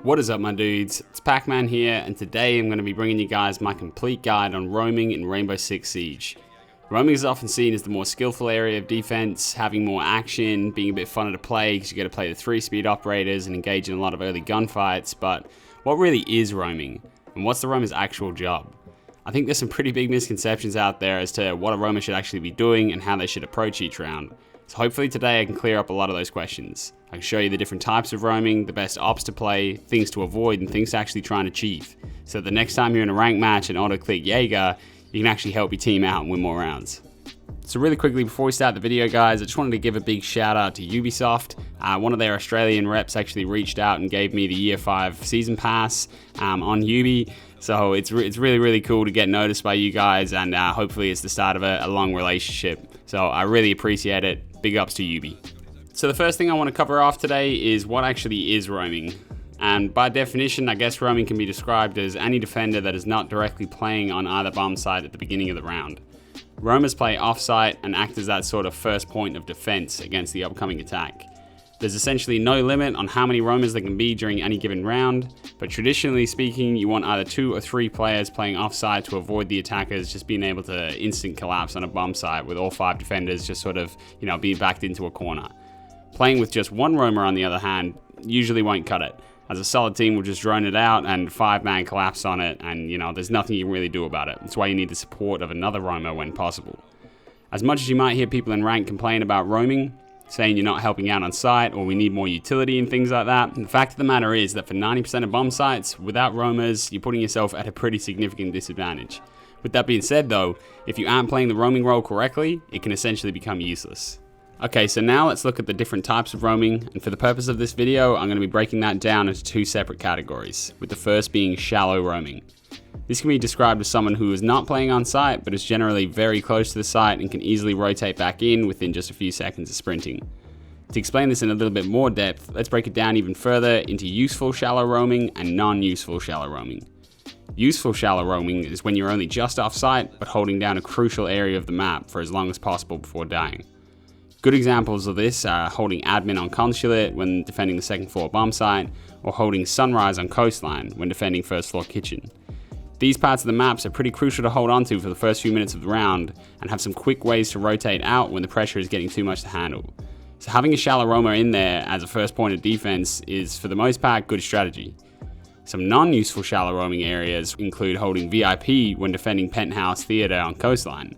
What is up, my dudes? It's Pac-Man here, and today I'm going to be bringing you guys my complete guide on roaming in Rainbow Six Siege. Roaming is often seen as the more skillful area of defense, having more action, being a bit funner to play because you get to play the 3-speed operators and engage in a lot of early gunfights, but what really is roaming? And what's the roamer's actual job? I think there's some pretty big misconceptions out there as to what a roamer should actually be doing and how they should approach each round. So hopefully today I can clear up a lot of those questions. I can show you the different types of roaming, the best ops to play, things to avoid, and things to actually try and achieve. So the next time you're in a ranked match and auto-click Jaeger, you can actually help your team out and win more rounds. So really quickly before we start the video, guys, I just wanted to give a big shout out to Ubisoft. One of their Australian reps actually reached out and gave me the Year 5 Season Pass on Ubi. So it's really cool to get noticed by you guys, and hopefully it's the start of a long relationship. So I really appreciate it. Big ups to Ubi. So the first thing I want to cover off today is what actually is roaming. And by definition, I guess roaming can be described as any defender that is not directly playing on either bomb site at the beginning of the round. Roamers play off-site and act as that sort of first point of defense against the upcoming attack. There's essentially no limit on how many roamers there can be during any given round, but traditionally speaking, you want either 2 or 3 players playing off-site to avoid the attackers just being able to instant collapse on a bomb site with all 5 defenders just sort of, being backed into a corner. Playing with just 1 roamer, on the other hand, usually won't cut it, as a solid team will just drone it out and 5-man collapse on it, and there's nothing you can really do about it. That's why you need the support of another roamer when possible. As much as you might hear people in rank complain about roaming, saying you're not helping out on site or we need more utility and things like that, the fact of the matter is that for 90% of bomb sites, without roamers, you're putting yourself at a pretty significant disadvantage. With that being said though, if you aren't playing the roaming role correctly, it can essentially become useless. Okay, so now let's look at the different types of roaming, and for the purpose of this video, I'm going to be breaking that down into 2 separate categories, with the first being shallow roaming. This can be described as someone who is not playing on site, but is generally very close to the site and can easily rotate back in within just a few seconds of sprinting. To explain this in a little bit more depth, let's break it down even further into useful shallow roaming and non-useful shallow roaming. Useful shallow roaming is when you're only just off site, but holding down a crucial area of the map for as long as possible before dying. Good examples of this are holding admin on consulate when defending the second floor bomb site, or holding sunrise on coastline when defending first floor kitchen. These parts of the maps are pretty crucial to hold onto for the first few minutes of the round, and have some quick ways to rotate out when the pressure is getting too much to handle. So having a shallow roamer in there as a first point of defense is for the most part good strategy. Some non-useful shallow roaming areas include holding VIP when defending penthouse theater on coastline.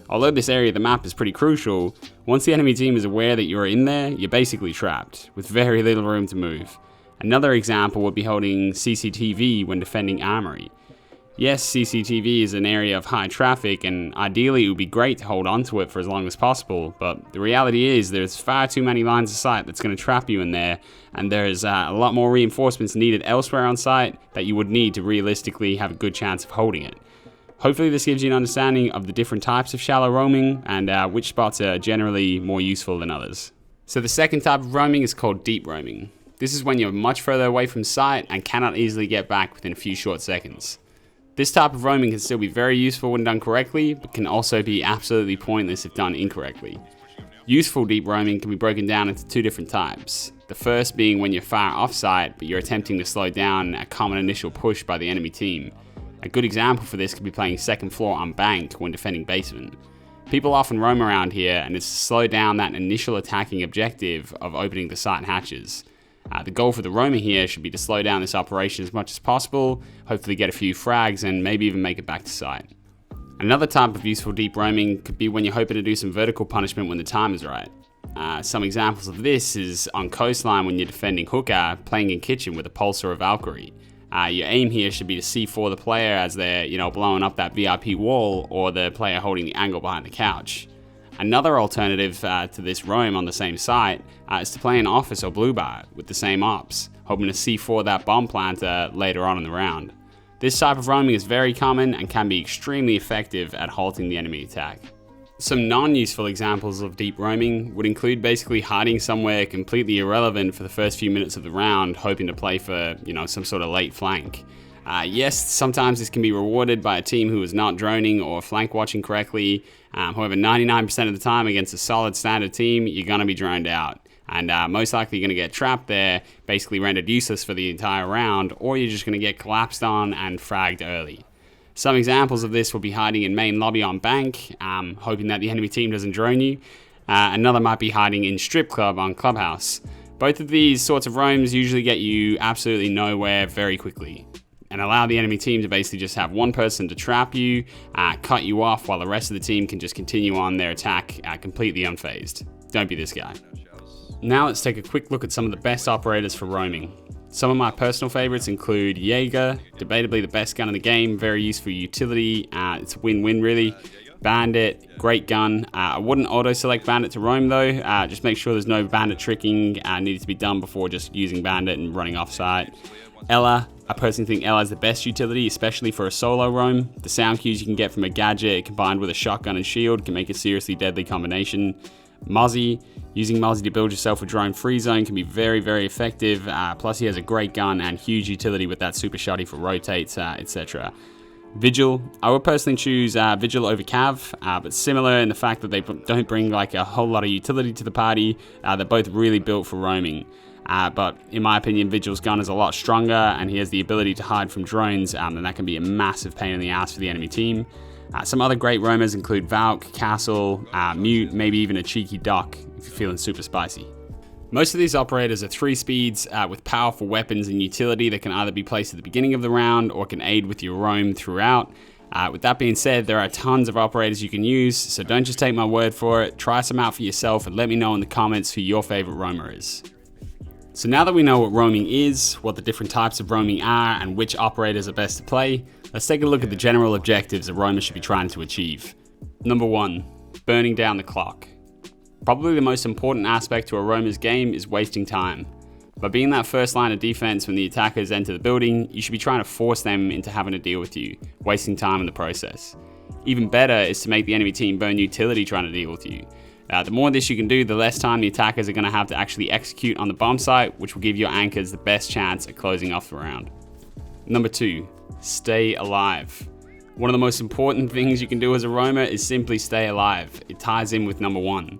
Although this area of the map is pretty crucial, once the enemy team is aware that you're in there, you're basically trapped, with very little room to move. Another example would be holding CCTV when defending Armory. Yes, CCTV is an area of high traffic, and ideally it would be great to hold onto it for as long as possible, but the reality is there's far too many lines of sight that's going to trap you in there, and there's a lot more reinforcements needed elsewhere on site that you would need to realistically have a good chance of holding it. Hopefully this gives you an understanding of the different types of shallow roaming and which spots are generally more useful than others. So the second type of roaming is called deep roaming. This is when you're much further away from site and cannot easily get back within a few short seconds. This type of roaming can still be very useful when done correctly, but can also be absolutely pointless if done incorrectly. Useful deep roaming can be broken down into 2 different types. The first being when you're far off site, but you're attempting to slow down a common initial push by the enemy team. A good example for this could be playing second floor on bank when defending basement. People often roam around here, and it's to slow down that initial attacking objective of opening the site hatches. The goal for the roamer here should be to slow down this operation as much as possible, hopefully get a few frags and maybe even make it back to site. Another type of useful deep roaming could be when you're hoping to do some vertical punishment when the time is right. Some examples of this is on coastline when you're defending hooker, playing in kitchen with a pulsar or Valkyrie. Your aim here should be to C4 the player as they're, blowing up that VIP wall, or the player holding the angle behind the couch. Another alternative to this roam on the same site is to play an office or blue bar with the same ops, hoping to C4 that bomb planter later on in the round. This type of roaming is very common and can be extremely effective at halting the enemy attack. Some non-useful examples of deep roaming would include basically hiding somewhere completely irrelevant for the first few minutes of the round, hoping to play for, some sort of late flank. Yes, sometimes this can be rewarded by a team who is not droning or flank watching correctly. However, 99% of the time against a solid standard team, you're going to be droned out. and most likely you're going to get trapped there, basically rendered useless for the entire round, or you're just going to get collapsed on and fragged early. Some examples of this will be hiding in main lobby on bank, hoping that the enemy team doesn't drone you. Another might be hiding in strip club on clubhouse. Both of these sorts of roams usually get you absolutely nowhere very quickly, and allow the enemy team to basically just have one person to trap you, cut you off, while the rest of the team can just continue on their attack completely unfazed. Don't be this guy. Now let's take a quick look at some of the best operators for roaming. Some of my personal favorites include Jaeger, debatably the best gun in the game, very useful utility, it's a win-win really. Bandit, great gun. I wouldn't auto-select Bandit to roam though, just make sure there's no Bandit tricking needed to be done before just using Bandit and running off-site. Ella, I personally think Ella is the best utility, especially for a solo roam. The sound cues you can get from a gadget combined with a shotgun and shield can make a seriously deadly combination. Mozzie, using Mozzie to build yourself a drone free zone can be very, very effective. Plus he has a great gun and huge utility with that super shotty for rotates, etc. Vigil, I would personally choose Vigil over Cav, but similar in the fact that they don't bring like a whole lot of utility to the party. They're both really built for roaming. But in my opinion, Vigil's gun is a lot stronger and he has the ability to hide from drones, and that can be a massive pain in the ass for the enemy team. Some other great roamers include Valk, Castle, Mute, maybe even a cheeky Doc if you're feeling super spicy. Most of these operators are 3 speeds with powerful weapons and utility that can either be placed at the beginning of the round or can aid with your roam throughout. With that being said, there are tons of operators you can use, so don't just take my word for it. Try some out for yourself and let me know in the comments who your favorite roamer is. So now that we know what roaming is, what the different types of roaming are, and which operators are best to play, let's take a look at the general objectives a roamer should be trying to achieve. Number 1, burning down the clock. Probably the most important aspect to a roamer's game is wasting time. By being that first line of defense when the attackers enter the building, you should be trying to force them into having to deal with you, wasting time in the process. Even better is to make the enemy team burn utility trying to deal with you. The more of this you can do, the less time the attackers are going to have to actually execute on the bomb site, which will give your anchors the best chance at closing off the round. Number 2, stay alive. One of the most important things you can do as a roamer is simply stay alive. It ties in with number 1.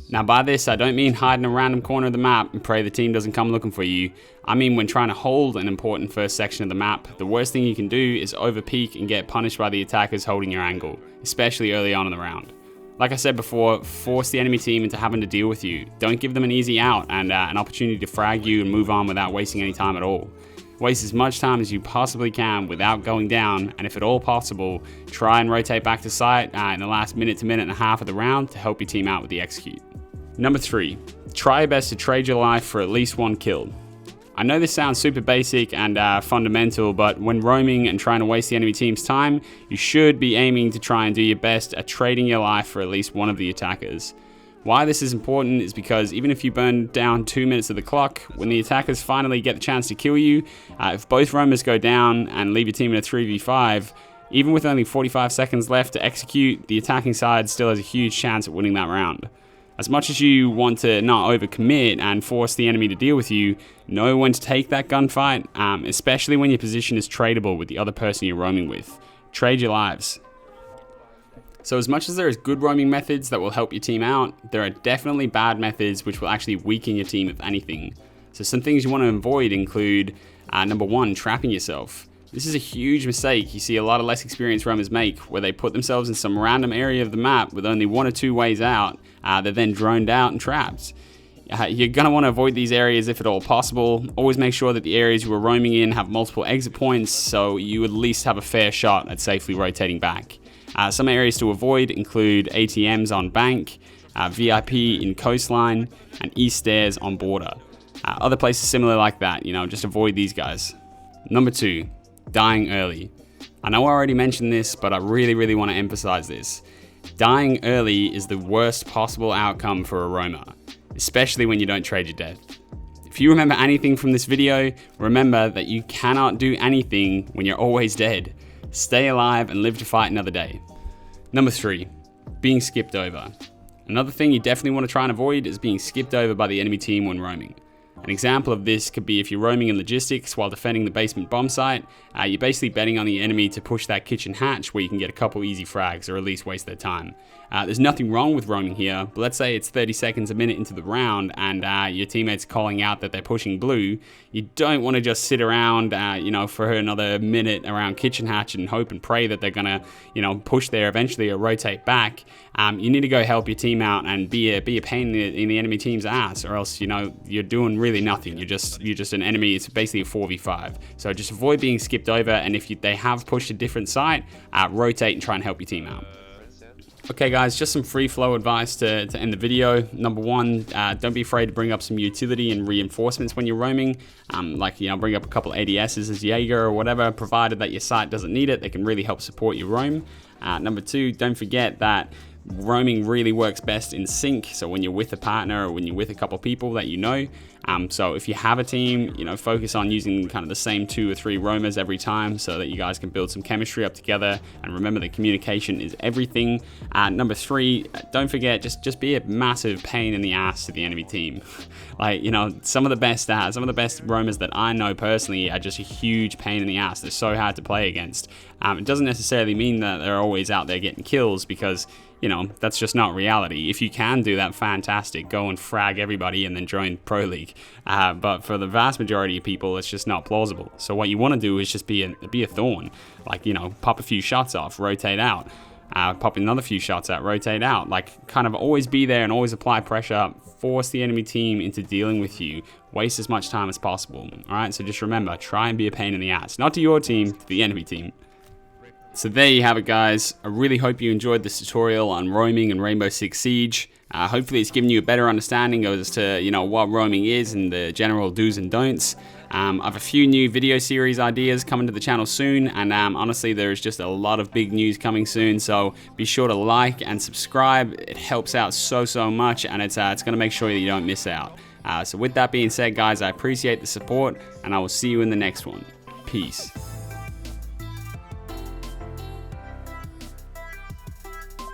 Now by this, I don't mean hide in a random corner of the map and pray the team doesn't come looking for you. I mean when trying to hold an important first section of the map, the worst thing you can do is overpeak and get punished by the attackers holding your angle, especially early on in the round. Like I said before, force the enemy team into having to deal with you. Don't give them an easy out and an opportunity to frag you and move on without wasting any time at all. Waste as much time as you possibly can without going down, and if at all possible, try and rotate back to site in the last minute to minute and a half of the round to help your team out with the execute. Number 3, try your best to trade your life for at least 1 kill. I know this sounds super basic and fundamental, but when roaming and trying to waste the enemy team's time, you should be aiming to try and do your best at trading your life for at least one of the attackers. Why this is important is because even if you burn down 2 minutes of the clock, when the attackers finally get the chance to kill you, if both roamers go down and leave your team in a 3v5, even with only 45 seconds left to execute, the attacking side still has a huge chance at winning that round. As much as you want to not overcommit and force the enemy to deal with you, know when to take that gunfight, especially when your position is tradable with the other person you're roaming with. Trade your lives. So as much as there is good roaming methods that will help your team out, there are definitely bad methods which will actually weaken your team if anything. So some things you want to avoid include, number 1, trapping yourself. This is a huge mistake you see a lot of less experienced roamers make, where they put themselves in some random area of the map with only 1 or 2 ways out, they're then droned out and trapped. You're going to want to avoid these areas if at all possible. Always make sure that the areas you are roaming in have multiple exit points, so you at least have a fair shot at safely rotating back. Some areas to avoid include ATMs on bank, VIP in coastline, and east stairs on border. Other places similar like that, just avoid these guys. Number 2, dying early. I know I already mentioned this, but I really want to emphasize this. Dying early is the worst possible outcome for a roamer, especially when you don't trade your death. If you remember anything from this video, remember that you cannot do anything when you're always dead. Stay alive and live to fight another day. Number 3, being skipped over. Another thing you definitely want to try and avoid is being skipped over by the enemy team when roaming. An example of this could be if you're roaming in logistics while defending the basement bomb site, you're basically betting on the enemy to push that kitchen hatch where you can get a couple easy frags or at least waste their time. There's nothing wrong with roaming here, but let's say it's 30 seconds a minute into the round and your teammate's calling out that they're pushing blue. You don't want to just sit around, for another minute around kitchen hatch and hope and pray that they're gonna, push there eventually or rotate back. You need to go help your team out and be a pain in the enemy team's ass, or else you're doing really nothing. You're just an enemy. It's basically a 4v5. So just avoid being skipped over, and if they have pushed a different site, rotate and try and help your team out. Okay guys, just some free flow advice to end the video. Number one, don't be afraid to bring up some utility and reinforcements when you're roaming. Bring up a couple ADSs as Jaeger or whatever, provided that your site doesn't need it. They can really help support your roam. Number two, don't forget that roaming really works best in sync. So when you're with a partner or when you're with a couple people that you know. So if you have a team, focus on using kind of the same 2 or 3 roamers every time so that you guys can build some chemistry up together. And remember that communication is everything. Number 3, don't forget, just be a massive pain in the ass to the enemy team. Some of the best roamers that I know personally are just a huge pain in the ass. They're so hard to play against. It doesn't necessarily mean that they're always out there getting kills, because that's just not reality. If you can do that, fantastic. Go and frag everybody and then join Pro League. But for the vast majority of people, it's just not plausible. So what you want to do is just be a thorn. Pop a few shots off, rotate out. Pop another few shots out, rotate out. Kind of always be there and always apply pressure. Force the enemy team into dealing with you. Waste as much time as possible. Alright, so just remember, try and be a pain in the ass. Not to your team, to the enemy team. So there you have it, guys. I really hope you enjoyed this tutorial on roaming and Rainbow Six Siege. Hopefully it's given you a better understanding as to what roaming is and the general do's and don'ts. I have a few new video series ideas coming to the channel soon, and honestly there's just a lot of big news coming soon, so be sure to like and subscribe. It helps out so much, and it's going to make sure that you don't miss out. So with that being said, guys, I appreciate the support, and I will see you in the next one. Peace.